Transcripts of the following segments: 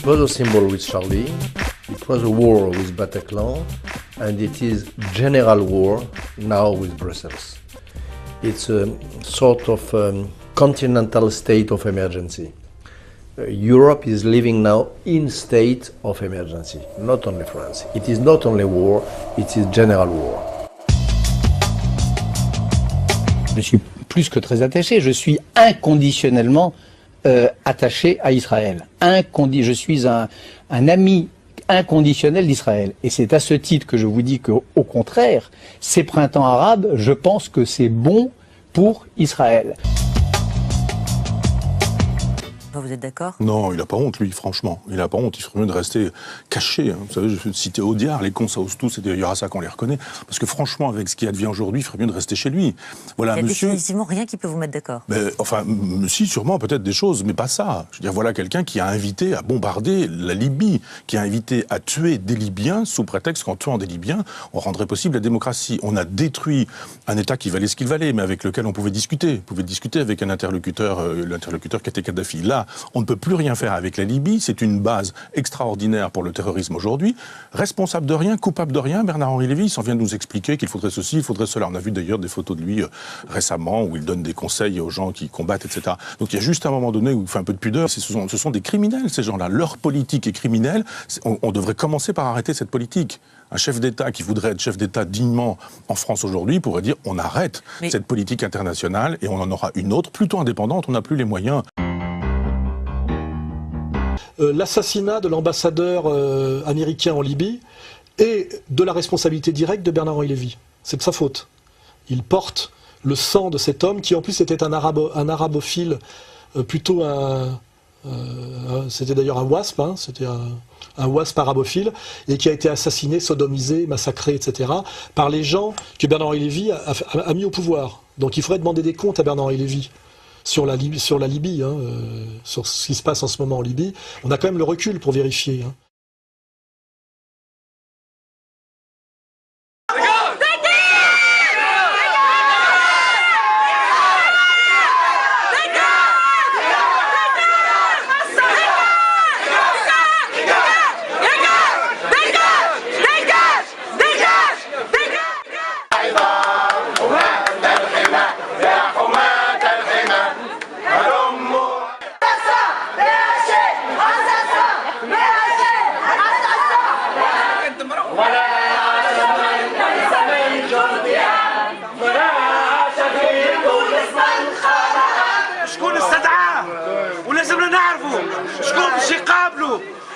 It was a symbol with Charlie, it was a war with Bataclan, and it is general war now with Brussels. It's a sort of continental state of emergency. Europe is living now in state of emergency, not only France. It is not only war, it is general war. Je suis plus que très attaché, je suis inconditionnellement attaché à Israël. Je suis un ami inconditionnel d'Israël. Et c'est à ce titre que je vous dis qu'au contraire, ces printemps arabes, je pense que c'est bon pour Israël. Vous êtes d'accord? Non, il n'a pas honte, lui, franchement. Il n'a pas honte, il ferait mieux de rester caché. Hein. Vous savez, je vais citer Audiard, les cons, ça ose tout, c'est d'ailleurs à ça qu'on les reconnaît. Parce que franchement, avec ce qui advient aujourd'hui, il ferait mieux de rester chez lui. Voilà, il y a monsieur... définitivement rien qui peut vous mettre d'accord. Enfin, si, sûrement, peut-être des choses, mais pas ça. Je veux dire, voilà quelqu'un qui a invité à bombarder la Libye, qui a invité à tuer des Libyens, sous prétexte qu'en tuant des Libyens, on rendrait possible la démocratie. On a détruit un État qui valait ce qu'il valait, mais avec lequel on pouvait discuter. On pouvait discuter avec un interlocuteur, l'interlocuteur qui était Kadhafi. Là, on ne peut plus rien faire avec la Libye, c'est une base extraordinaire pour le terrorisme aujourd'hui. Responsable de rien, coupable de rien, Bernard-Henri Lévy, il s'en vient de nous expliquer qu'il faudrait ceci, il faudrait cela. On a vu d'ailleurs des photos de lui récemment où il donne des conseils aux gens qui combattent, etc. Donc il y a juste un moment donné où il fait un peu de pudeur. Ce sont des criminels, ces gens-là. Leur politique est criminelle. On devrait commencer par arrêter cette politique. Un chef d'État qui voudrait être chef d'État dignement en France aujourd'hui pourrait dire on arrête cette politique internationale et on en aura une autre, plutôt indépendante, on n'a plus les moyens. L'assassinat de l'ambassadeur américain en Libye est de la responsabilité directe de Bernard-Henri Lévy. C'est de sa faute. Il porte le sang de cet homme qui en plus était un arabophile, plutôt c'était d'ailleurs un WASP, hein, c'était un WASP arabophile, et qui a été assassiné, sodomisé, massacré, etc., par les gens que Bernard-Henri Lévy a mis au pouvoir. Donc il faudrait demander des comptes à Bernard-Henri Lévy. Sur la Libye, hein, sur ce qui se passe en ce moment en Libye, on a quand même le recul pour vérifier. Hein.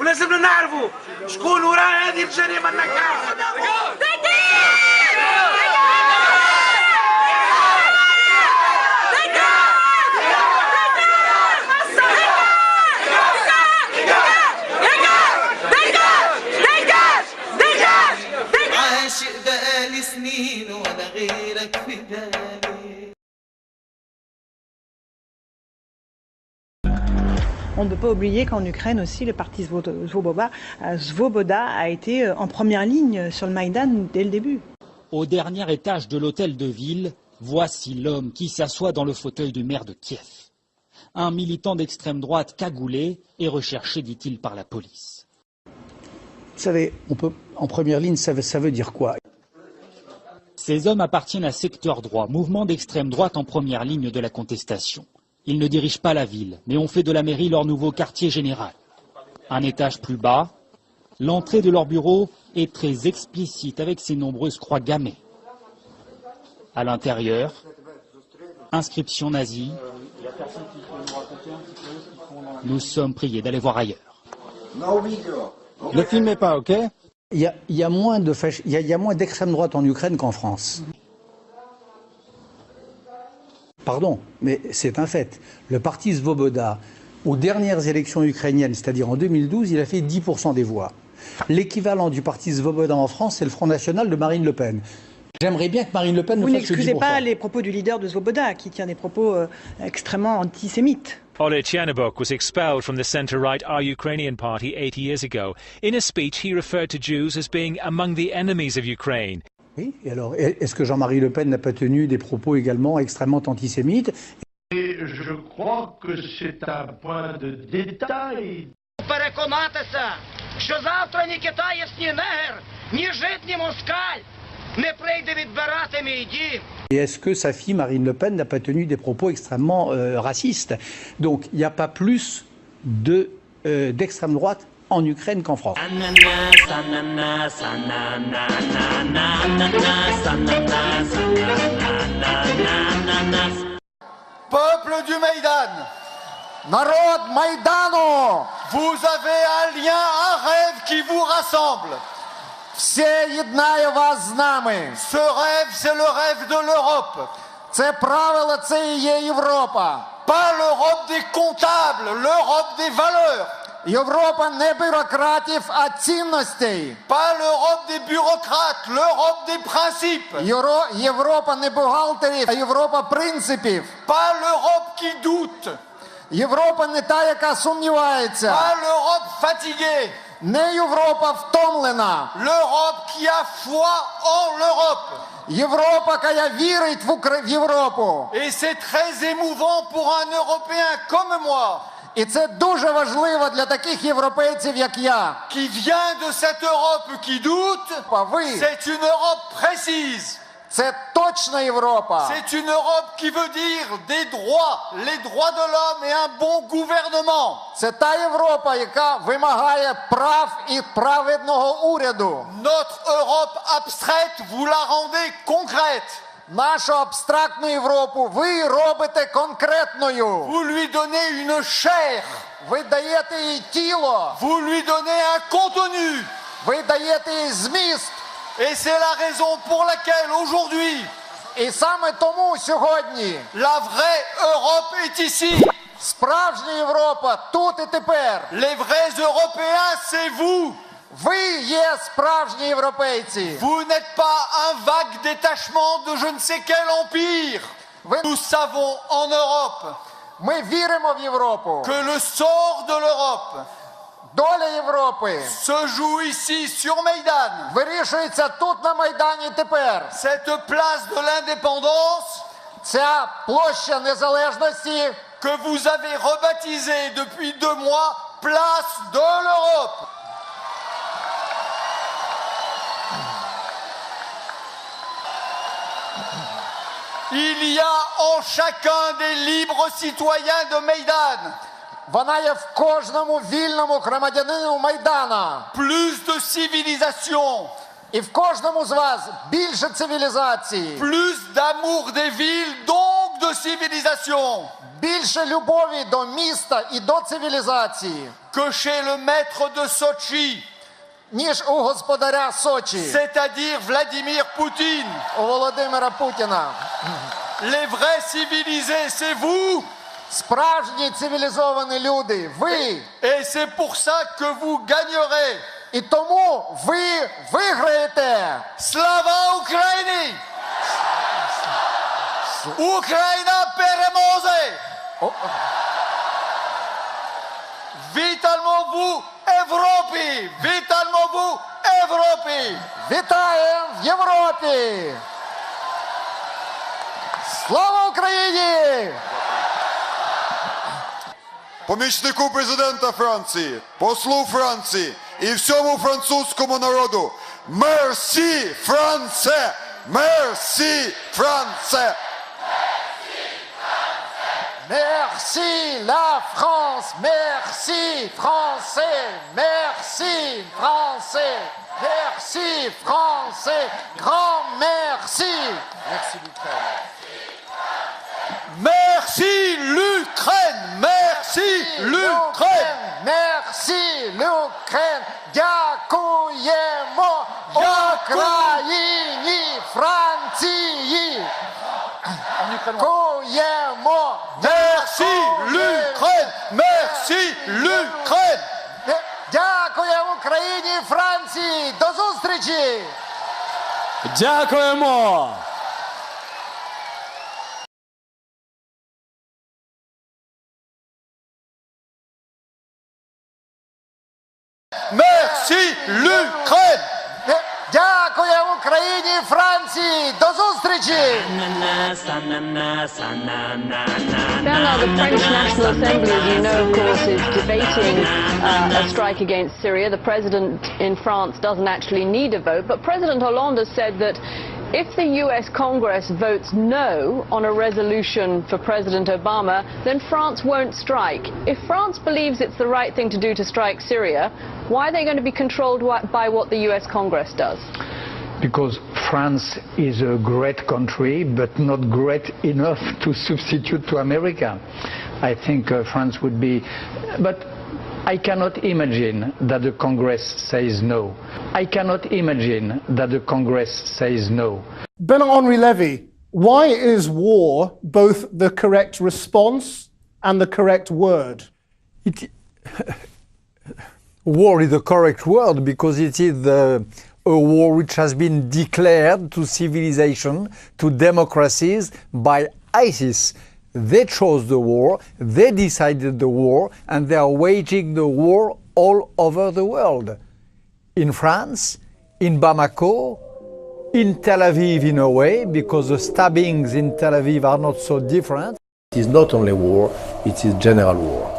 ولازم نعرفوا شكون وراء هذه الجريمه النكاره. عاشق بقالي سنين ولا غيرك في بالي. On ne peut pas oublier qu'en Ukraine aussi, le parti Svoboda a été en première ligne sur le Maïdan dès le début. Au dernier étage de l'hôtel de ville, voici l'homme qui s'assoit dans le fauteuil du maire de Kiev. Un militant d'extrême droite cagoulé est recherché, dit-il, par la police. Vous savez, en première ligne, ça veut dire quoi? Ces hommes appartiennent à Secteur Droit, mouvement d'extrême droite en première ligne de la contestation. Ils ne dirigent pas la ville, mais ont fait de la mairie leur nouveau quartier général. Un étage plus bas, l'entrée de leur bureau est très explicite avec ses nombreuses croix gammées. À l'intérieur, inscription nazie. Nous sommes priés d'aller voir ailleurs. Ne filmez pas, ok? Il y a moins d'extrême droite en Ukraine qu'en France. Pardon, mais c'est un fait. Le parti Svoboda, aux dernières élections ukrainiennes, c'est-à-dire en 2012, il a fait 10% des voix. L'équivalent du parti Svoboda en France, c'est le Front National de Marine Le Pen. J'aimerais bien que Marine Le Pen ne fasse que 10%. Vous n'excusez pas les propos du leader de Svoboda, qui tient des propos extrêmement antisémites. Oleg Tchernobok was expelled from the centre-right Our Ukrainian Party 80 years ago. In a speech, he referred to Jews as being among the enemies of Ukraine. Oui, et alors, est-ce que Jean-Marie Le Pen n'a pas tenu des propos également extrêmement antisémites? Et je crois que c'est un point de détail. Para переконатися, що завтра ні китаєць, ні негр, ні жид, ні москаль не прийде відбирати мій дім. Et est-ce que sa fille, Marine Le Pen, n'a pas tenu des propos extrêmement racistes? Donc il n'y a pas plus d'extrême droite en Ukraine qu'en France. Peuple du Maïdan, Narod Maïdano, vous avez un lien, un rêve qui vous rassemble. Все єднає вас з нами. Ce rêve, c'est le rêve de l'Europe. Це правило, це і є Європа. Pas l'Europe des comptables, l'Europe des valeurs. Європа не бюрократів, а цінностей. Pas l'Europe des bureaucrates, l'Europe des principes. Європа не бухгалтерів, а Європа принципів. Pas l'Europe qui doute. Європа не та, яка сумнівається. Pas l'Europe fatiguée. Не Європа втомлена. L'Europe qui a foi en l'Europe. Європа, яка вірить в Європу. Et c'est très émouvant pour un Européen comme moi. І це дуже важливо для таких європейців, як я. Qui vient de cette Europe qui doute. C'est une Europe précise. C'est точно Европа. C'est une Europe qui veut dire des droits, les droits de l'homme et un bon gouvernement. Це та Європа, яка вимагає прав і праведного уряду. Notre Europe abstraite, vous la rendez concrète. Нашу абстрактну Європу ви робите конкретною. Vous lui donnez une chair. Ви даєте їй тіло. Vous lui donnez un contenu. Ви даєте їй зміст. Et c'est la raison pour laquelle aujourd'hui, і саме тому сьогодні, la vraie Europe est ici. Справжня Європа тут і тепер. Les vrais Européens, c'est vous. Ви є справжні європейці. Vous n'êtes pas un vague détachement de je ne sais quel empire. Nous savons en Europe. Ми віримо в Європу. Que le sort de l'Europe. Доля Європи se joue ici sur Maïdan. Вирішується тут на Майдані тепер. Cette place de l'indépendance, ця площа незалежності, que vous avez rebaptisée depuis 2 mois place de l'Europe. Il y a en chacun des libres citoyens de Maïdan. Вона є в кожному вільному громадянину Майдана. Plus de civilisation. І в кожному з вас більше цивілізації. Plus d'amour des villes, donc de civilisation. Більше любові до міста і до цивілізації. Que chez le maître de Sochi. Ніж у господаря Сочі. C'est-à-dire Vladimir Poutine. У Володимира Путіна. Les vrais civilisés, c'est vous. Справжні цивілізовані люди, ви. Et c'est pour ça que vous gagnerez. І тому ви виграєте. Слава Україні! Україна переможе! Вітаємо в Європі! Вітаємо в Європі! Вітаємо в Європі! Слава Україні! Помічнику президента Франції, послу Франції і всьому французькому народу. Мерсі, Франце! Мерсі, Франце! Merci la France, merci Français, merci Français, merci Français, grand merci. Merci l'Ukraine. Merci l'Ukraine, merci l'Ukraine, merci l'Ukraine. Дякуємо Україні, Франції. Дякуємо. Merci l'Ukraine, merci l'Ukraine. Дякуємо Україні і Франції. До зустрічі. Дякуємо. Merci l'Ukraine. Дякуємо Україні. країні Франції. До зустрічі! Bernard, the French National Assembly, as you know, of course, is debating a strike against Syria. The president in France doesn't actually need a vote, but President Hollande has said that if the US Congress votes no on a resolution for President Obama, then France won't strike. If France believes it's the right thing to do to strike Syria, why are they going to be controlled by what the US Congress does? Because France is a great country, but not great enough to substitute to America. I think France would be... But I cannot imagine that the Congress says no. I cannot imagine that the Congress says no. Bernard-Henri Lévy, why is war both the correct response and the correct word? War is the correct word because it is a war which has been declared to civilization, to democracies by ISIS. They chose the war, they decided the war, and they are waging the war all over the world. In France, in Bamako, in Tel Aviv in a way, because the stabbings in Tel Aviv are not so different. It is not only war, it is general war.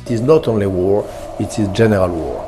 It is not only war, it is general war.